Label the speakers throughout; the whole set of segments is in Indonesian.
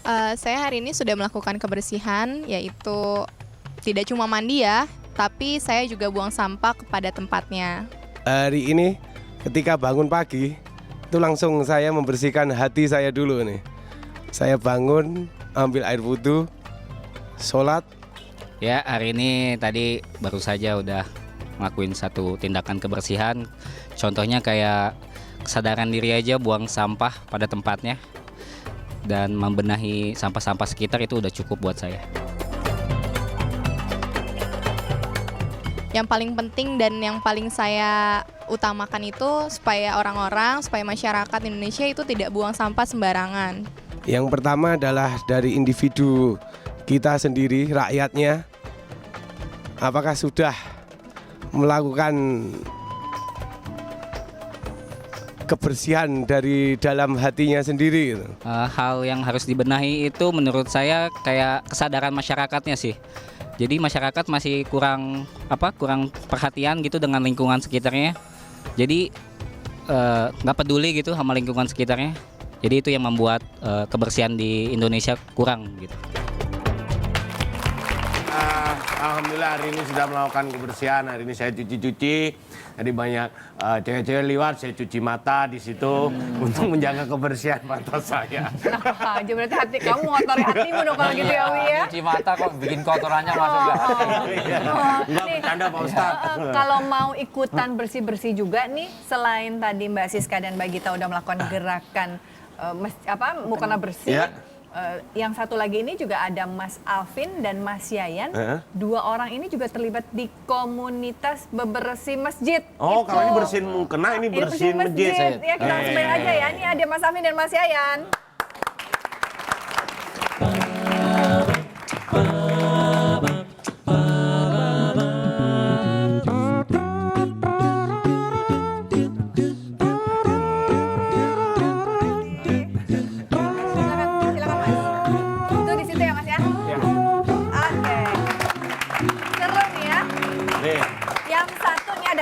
Speaker 1: Saya hari ini sudah melakukan kebersihan, yaitu tidak cuma mandi ya, tapi saya juga buang sampah kepada tempatnya.
Speaker 2: Hari ini ketika bangun pagi, itu langsung saya membersihkan hati saya dulu nih. Saya bangun, ambil air wudhu, sholat.
Speaker 3: Ya, hari ini tadi baru saja udah ngelakuin satu tindakan kebersihan. Contohnya kayak kesadaran diri aja buang sampah pada tempatnya. Dan membenahi sampah-sampah sekitar itu udah cukup buat saya.
Speaker 1: Yang paling penting dan yang paling saya utamakan itu supaya orang-orang, supaya masyarakat Indonesia itu tidak buang sampah sembarangan.
Speaker 2: Yang pertama adalah dari individu kita sendiri, rakyatnya. Apakah sudah melakukan kebersihan dari dalam hatinya sendiri gitu?
Speaker 3: Hal yang harus dibenahi itu menurut saya kayak kesadaran masyarakatnya sih. Jadi masyarakat masih kurang perhatian gitu dengan lingkungan sekitarnya. Jadi nggak peduli gitu sama lingkungan sekitarnya. Jadi itu yang membuat kebersihan di Indonesia kurang gitu.
Speaker 4: Alhamdulillah hari ini sudah melakukan kebersihan. Hari ini saya cuci-cuci. Jadi banyak cewek-cewek lewat, saya cuci mata di situ untuk menjaga kebersihan mata saya.
Speaker 5: Nah, aja berarti hati kamu ngotori hatimu dong kalau gitu ya, Wi ya.
Speaker 6: Cuci mata kok bikin kotorannya masuk ke hati.
Speaker 4: Enggak bercanda Pak Ustadz.
Speaker 5: Kalau mau ikutan bersih-bersih juga nih, selain tadi Mbak Siska dan Mbak Gita udah melakukan gerakan mukena bersih.
Speaker 4: Ya.
Speaker 5: Yang satu lagi ini juga ada Mas Alvin dan Mas Yayan. Dua orang ini juga terlibat di komunitas bebersih masjid.
Speaker 4: Oh,
Speaker 5: Itu.
Speaker 4: kalau ini bersihin mukena, ini bersihin masjid.
Speaker 5: Ya, kita langsung main aja ya. Ini ada Mas Alvin dan Mas Yayan.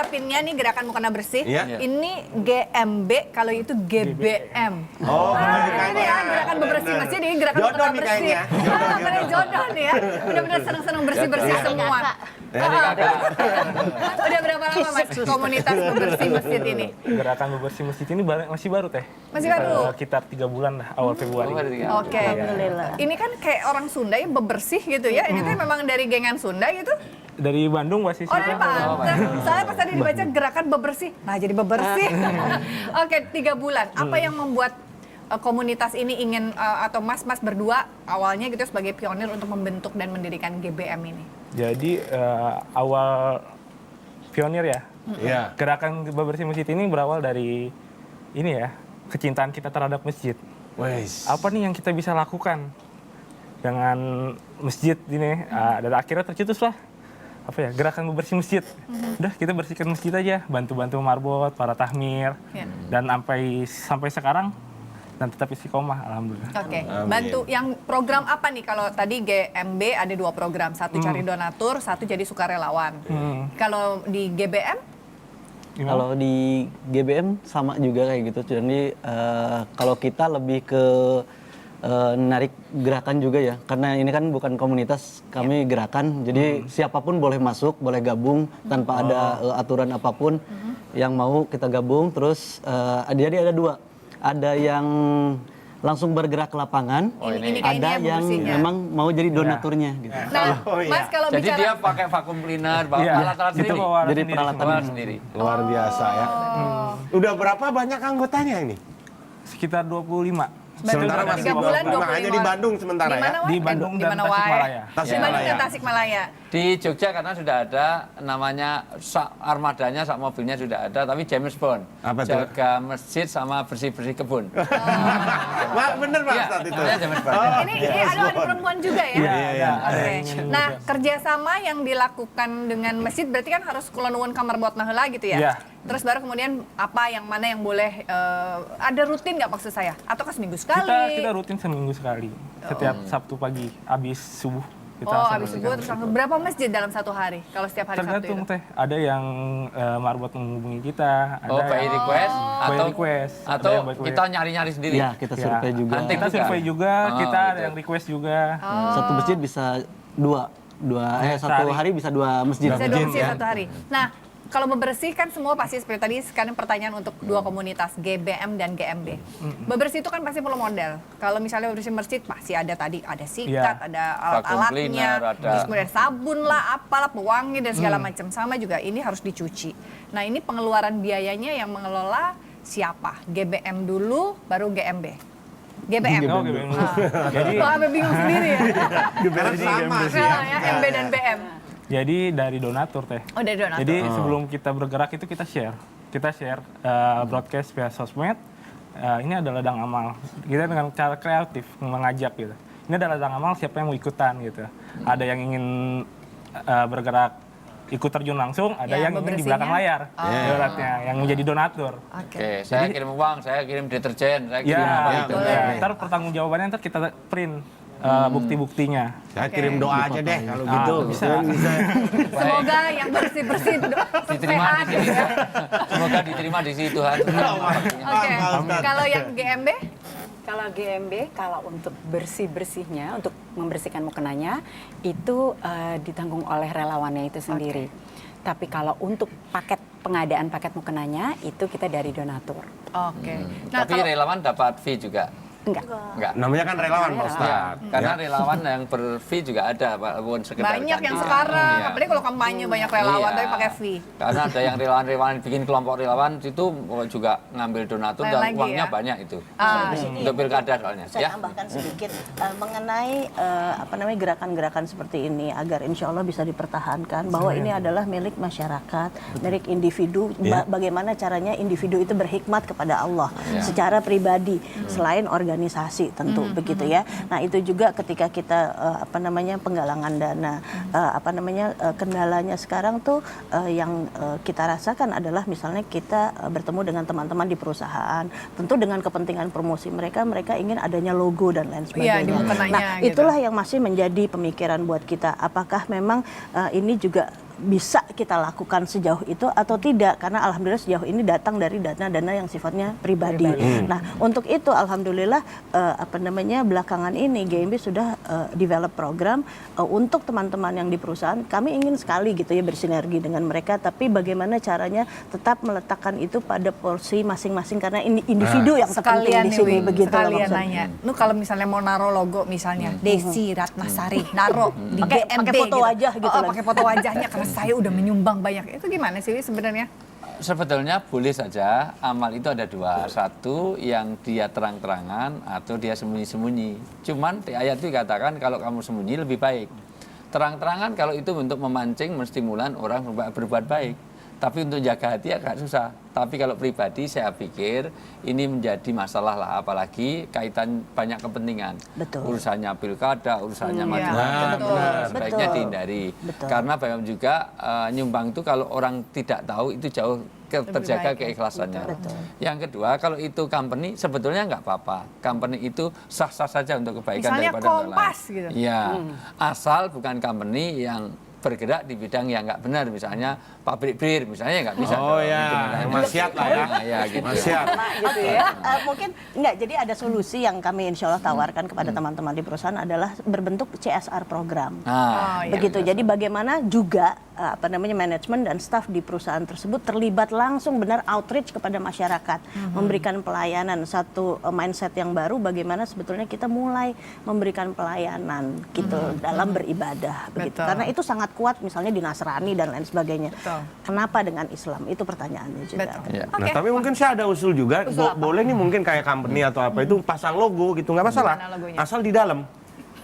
Speaker 5: Pinnya nih gerakan mukena bersih.
Speaker 4: Iya.
Speaker 5: Ini GMB, kalau itu GBM.
Speaker 4: Oh,
Speaker 5: ini ya gerakan bebersih masjid, ini gerakan
Speaker 4: jodoh
Speaker 5: mukena
Speaker 4: nih
Speaker 5: bersih.
Speaker 4: kayaknya.
Speaker 5: Bener jodoh nih ya. Bener-bener seneng-seneng bersih-bersih semua. Udah berapa lama Mas komunitas bebersih masjid ini?
Speaker 7: Gerakan bebersih masjid ini masih baru Teh.
Speaker 5: Masih baru?
Speaker 7: Sekitar 3 bulan lah, awal Februari.
Speaker 5: Oke. Ini kan kayak orang Sunda ya, bebersih gitu ya. Ini kan memang dari gengan Sunda gitu.
Speaker 7: Dari Bandung Mbak Sisi.
Speaker 5: Oh dari Panten. Soalnya pas tadi dibaca gerakan bebersih, nah jadi bebersih. Oke, 3 bulan. Apa yang membuat komunitas ini ingin atau mas-mas berdua awalnya gitu sebagai pionir untuk membentuk dan mendirikan GBM ini?
Speaker 7: Jadi awal pionir ya.
Speaker 4: Iya.
Speaker 7: Gerakan bebersih masjid ini berawal dari ini ya, kecintaan kita terhadap masjid.
Speaker 4: Wes.
Speaker 7: Apa nih yang kita bisa lakukan dengan masjid ini? Dan akhirnya tercetuslah gerakan bebersih masjid. Udah kita bersihkan masjid aja, bantu-bantu marbot, para tahmir, dan sampai sekarang dan tetap istiqomah, alhamdulillah.
Speaker 5: Oke, bantu yang program apa nih kalau tadi GMB ada 2 program, satu cari donatur, satu jadi sukarelawan. Kalau di GBM?
Speaker 8: Kalau di GBM sama juga kayak gitu, jadi kalau kita lebih ke narik gerakan juga ya, karena ini kan bukan komunitas, kami gerakan, jadi siapapun boleh masuk, boleh gabung tanpa ada aturan apapun. Yang mau kita gabung, terus jadi ada 2, ada yang langsung bergerak ke lapangan,
Speaker 5: ini
Speaker 8: ada yang memang mau jadi donaturnya gitu.
Speaker 5: Nah, Mas kalau
Speaker 6: Jadi
Speaker 5: bicara
Speaker 6: dia pakai vakum cleaner, alat-alat
Speaker 7: itu
Speaker 6: sendiri.
Speaker 7: bawa
Speaker 8: Jadi
Speaker 7: sendiri.
Speaker 8: peralatan
Speaker 6: Bawa sendiri.
Speaker 4: Luar biasa ya. Udah berapa banyak anggotanya ini?
Speaker 7: Sekitar 25.
Speaker 4: Sementara masih
Speaker 5: 3 bulan
Speaker 4: 25 hanya di Bandung sementara
Speaker 5: di mana,
Speaker 4: ya.
Speaker 5: Wak?
Speaker 7: Di Bandung
Speaker 5: Di
Speaker 7: dan
Speaker 5: mana, Wak?
Speaker 7: Tasikmalaya.
Speaker 5: Di Bandung dan Tasikmalaya.
Speaker 6: Di Jogja karena sudah ada namanya armadanya, sak mobilnya sudah ada, tapi James Bond.
Speaker 4: Apa tuh?
Speaker 6: Jaga masjid sama bersih-bersih kebun.
Speaker 4: Wah, bener Pak
Speaker 6: Iya,
Speaker 4: Ustadz itu.
Speaker 6: namanya James Bond.
Speaker 5: Ini ada perempuan juga ya?
Speaker 4: Iya.
Speaker 5: Oke. Nah, kerjasama yang dilakukan dengan masjid berarti kan harus kulanuan kamar buat heula gitu ya?
Speaker 7: Iya.
Speaker 5: Terus baru kemudian apa yang mana yang boleh ada rutin nggak maksud saya? Atau seminggu sekali?
Speaker 7: Kita rutin seminggu sekali, setiap Sabtu pagi, habis subuh. Kita
Speaker 5: Oh,
Speaker 7: langsung
Speaker 5: habis
Speaker 7: bersihkan
Speaker 5: subuh terus langsung berapa masjid dalam satu hari? Kalau setiap hari Sabtu
Speaker 7: tergantung
Speaker 5: itu?
Speaker 7: teh, ada yang marbot menghubungi kita, ada
Speaker 6: Oh, by
Speaker 7: yang
Speaker 6: request
Speaker 7: by
Speaker 6: atau
Speaker 7: request, ada
Speaker 6: atau
Speaker 7: yang by request.
Speaker 6: kita nyari-nyari sendiri.
Speaker 8: Ya, kita
Speaker 7: Ya,
Speaker 8: survei juga.
Speaker 6: Hunting
Speaker 7: kita
Speaker 6: juga.
Speaker 7: survei juga,
Speaker 6: Oh,
Speaker 7: kita ada
Speaker 6: gitu.
Speaker 7: yang request juga.
Speaker 8: Satu masjid bisa satu
Speaker 7: Sehari.
Speaker 8: hari bisa 2 masjid.
Speaker 5: Bisa 2 masjid
Speaker 7: ya.
Speaker 5: satu hari. Nah, kalau membersih kan semua pasti seperti tadi sekarang pertanyaan untuk dua komunitas GBM dan GMB. Bebersih itu kan pasti perlu modal. Kalau misalnya bebersih masjid pasti ada tadi ada sikat,
Speaker 7: Iya.
Speaker 5: ada
Speaker 6: Vacuum
Speaker 5: alat-alatnya,
Speaker 6: cleaner, ada.
Speaker 5: terus kemudian sabun lah, apalah pewangi dan segala macam. Sama juga ini harus dicuci. Nah, ini pengeluaran biayanya yang mengelola siapa? GBM dulu baru GMB. GBM.
Speaker 7: Oh, GBM dulu.
Speaker 5: Jadi sampai bingung sendiri ya.
Speaker 4: Karena sama sih
Speaker 5: Nah, ya MB dan BM.
Speaker 7: Jadi dari donatur teh.
Speaker 5: Oh, dari donatur.
Speaker 7: Jadi sebelum kita bergerak itu kita share. Kita share broadcast via sosmed. Ini adalah ladang amal. Kita dengan cara kreatif mengajak gitu. Ini adalah ladang amal siapa yang mau ikutan gitu. Ada yang ingin bergerak ikut terjun langsung, ada
Speaker 5: Ya,
Speaker 7: yang ingin di
Speaker 5: bebersihnya.
Speaker 7: belakang layar. Ibaratnya yang menjadi donatur.
Speaker 6: Oke, saya kirim uang, saya kirim deterjen, saya kirim apa
Speaker 7: Ya,
Speaker 6: gitu.
Speaker 7: ntar pertanggungjawabannya ntar kita print bukti-buktinya.
Speaker 4: Saya kirim doa aja deh kalau gitu.
Speaker 7: Bisa.
Speaker 5: Semoga yang bersih-bersih
Speaker 6: Diterima
Speaker 5: sehat.
Speaker 6: di sini. Semoga diterima di sini Tuhan.
Speaker 5: Oke. Kalau yang GMB?
Speaker 9: Kalau GMB, kalau untuk bersih-bersihnya, untuk membersihkan mukenanya, itu ditanggung oleh relawannya itu sendiri. Tapi kalau untuk pengadaan paket mukenanya, itu kita dari donatur.
Speaker 5: Oke. Nah,
Speaker 6: Tapi relawan dapat fee juga.
Speaker 9: Enggak.
Speaker 4: Namanya kan relawan Pak
Speaker 6: Ya,
Speaker 4: Ustadz.
Speaker 6: karena relawan yang ber-fee juga ada, Pak, bukan sekedar
Speaker 5: banyak yang
Speaker 6: ganti.
Speaker 5: sekarang,
Speaker 6: Iya.
Speaker 5: apalagi kalau kampanye banyak relawan
Speaker 6: Iya.
Speaker 5: tapi pakai fee.
Speaker 6: Karena ada yang relawan-relawan bikin kelompok relawan itu juga ngambil donatur
Speaker 5: Lain
Speaker 6: dan
Speaker 5: lagi
Speaker 6: uangnya
Speaker 5: ya.
Speaker 6: banyak itu.
Speaker 5: Ah,
Speaker 6: Untuk pilkada soalnya.
Speaker 10: Saya
Speaker 6: Ya.
Speaker 10: tambahkan sedikit mengenai gerakan-gerakan seperti ini agar insya Allah bisa dipertahankan bahwa ini adalah milik masyarakat, milik individu. Bagaimana caranya individu itu berhikmat kepada Allah secara pribadi selain organisasi tentu begitu ya. Nah itu juga ketika kita penggalangan dana kendalanya sekarang tuh yang kita rasakan adalah misalnya kita bertemu dengan teman-teman di perusahaan, tentu dengan kepentingan promosi mereka ingin adanya logo dan lain
Speaker 5: Iya, di
Speaker 10: sebagainya.
Speaker 5: mukenanya
Speaker 10: Nah,
Speaker 5: gitu.
Speaker 10: itulah yang masih menjadi pemikiran buat kita. Apakah memang ini juga bisa kita lakukan sejauh itu atau tidak? Karena alhamdulillah sejauh ini datang dari dana-dana yang sifatnya pribadi. Nah, untuk itu alhamdulillah belakangan ini GMB sudah develop program untuk teman-teman yang di perusahaan. Kami ingin sekali gitu ya bersinergi dengan mereka, tapi bagaimana caranya tetap meletakkan itu pada porsi masing-masing karena individu yang terpenting
Speaker 5: sekalian
Speaker 10: di
Speaker 5: nih,
Speaker 10: sini
Speaker 5: Wing,
Speaker 10: begitu loh
Speaker 5: sekalian
Speaker 10: maksudnya.
Speaker 5: nanya. Lu kalau misalnya mau naro logo misalnya Desi Ratnasari naro di GMB
Speaker 10: Pakai foto wajah gitu kan.
Speaker 5: pakai foto wajahnya karena saya udah menyumbang banyak. Itu gimana sih Wi, sebenarnya?
Speaker 6: Sebetulnya boleh saja, amal itu ada dua. Satu yang dia terang-terangan atau dia sembunyi-sembunyi. Cuman di ayat itu dikatakan kalau kamu sembunyi lebih baik. Terang-terangan kalau itu untuk memancing, menstimulan orang berbuat baik. Tapi untuk jaga hati agak susah. Tapi kalau pribadi saya pikir ini menjadi masalah lah. Apalagi kaitan banyak kepentingan.
Speaker 10: Betul.
Speaker 6: Urusannya pilkada, urusannya
Speaker 5: Iya,
Speaker 6: macam-macam.
Speaker 5: betul.
Speaker 6: Sebaiknya
Speaker 10: Betul.
Speaker 6: dihindari.
Speaker 10: Betul.
Speaker 6: Karena bahkan juga nyumbang itu kalau orang tidak tahu itu jauh terjaga
Speaker 5: baik.
Speaker 6: keikhlasannya.
Speaker 10: Betul.
Speaker 6: Yang kedua, kalau itu company sebetulnya nggak apa-apa. Company itu sah-sah saja untuk kebaikan
Speaker 5: Misalnya
Speaker 6: daripada orang lain.
Speaker 5: Kompas gitu.
Speaker 6: Iya. Asal bukan company yang bergerak di bidang yang nggak benar, misalnya pabrik bir, misalnya nggak bisa.
Speaker 4: Oh
Speaker 6: dong.
Speaker 4: ya,
Speaker 6: Itu misalnya.
Speaker 4: maksiat lah ya.
Speaker 6: Ya, gitu.
Speaker 4: Maksiat.
Speaker 10: Gitu ya. Mungkin enggak, jadi ada solusi yang kami insya Allah tawarkan kepada teman-teman di perusahaan adalah berbentuk CSR program.
Speaker 6: Nah,
Speaker 5: iya.
Speaker 10: Begitu. Jadi bagaimana juga manajemen dan staf di perusahaan tersebut terlibat langsung benar outreach kepada masyarakat, memberikan pelayanan. Satu mindset yang baru bagaimana sebetulnya kita mulai memberikan pelayanan gitu dalam beribadah begitu.
Speaker 5: Betul.
Speaker 10: Karena itu sangat kuat misalnya di Nasrani dan lain sebagainya.
Speaker 5: Betul.
Speaker 10: Kenapa dengan Islam? Itu pertanyaannya juga.
Speaker 5: Betul.
Speaker 6: Iya.
Speaker 4: Nah, tapi mungkin saya ada usul juga, boleh nih mungkin kayak company atau apa itu pasang logo gitu, nggak masalah.
Speaker 5: Gimana logonya?
Speaker 4: Asal di dalam.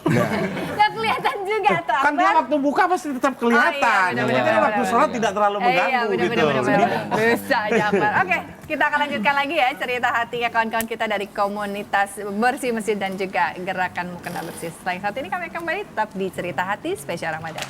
Speaker 5: Nggak kelihatan juga tuh.
Speaker 4: Kan dia waktu buka pasti tetap kelihatan.
Speaker 5: Oh, iya,
Speaker 4: Jadi
Speaker 5: benar,
Speaker 4: waktu
Speaker 5: benar,
Speaker 4: sholat
Speaker 5: benar.
Speaker 4: tidak terlalu mengganggu gitu.
Speaker 5: Bisa Jafar. Oke, kita akan lanjutkan lagi ya cerita hatinya kawan-kawan kita dari komunitas Bersih Masjid dan juga Gerakan Mukena Bersih. Setelah satu ini kami kembali tetap di Cerita Hati Spesial Ramadan.